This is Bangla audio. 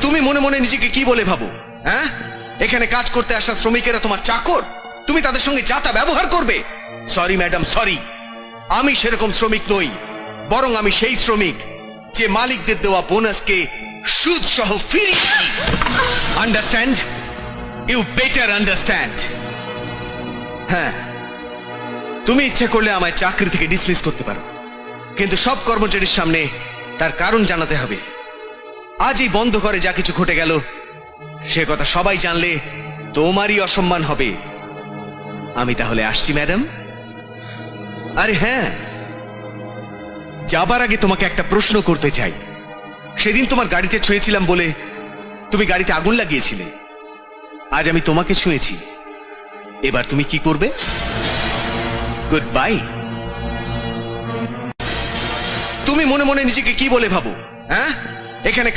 তুমি মনে মনে নিজেকে কি বলে ভাবো? হ্যাঁ, এখানে কাজ করতে আসা শ্রমিকেরা তোমার চাকর, তুমি তাদের সঙ্গে যা তা ব্যবহার করবে? সরি ম্যাডাম, সরি, আমি সেরকম শ্রমিক নই। বরং আমি সেই শ্রমিক যে মালিকদের দেওয়া বোনাসকে সুদ সহ ফিরিয়ে দিই। আন্ডারস্ট্যান্ড? You better understand. হ্যাঁ, তুমি ইচ্ছে করলে আমায় চাকরি থেকে ডিসমিস করতে পারো, কিন্তু সব কর্মচারীর সামনে তার কারণ জানাতে হবে। আজই বন্ধ করে যা কিছু ঘটে গেল সে কথা সবাই জানলে তোমারই অসম্মান হবে। আমি তাহলে আসছি ম্যাডাম। আরে হ্যাঁ, যাবার আগে তোমাকে একটা প্রশ্ন করতে চাই। সেদিন তোমার গাড়িতে ছুঁয়েছিলাম বলে তুমি গাড়িতে আগুন লাগিয়েছিলে। আজ আমি তোমাকে ছুঁয়েছি, এবার তুমি কি করবে? Good bye. তুমি মনে মনে নিজেকে কি বলে ভাবো? হ্যাঁ, এখানে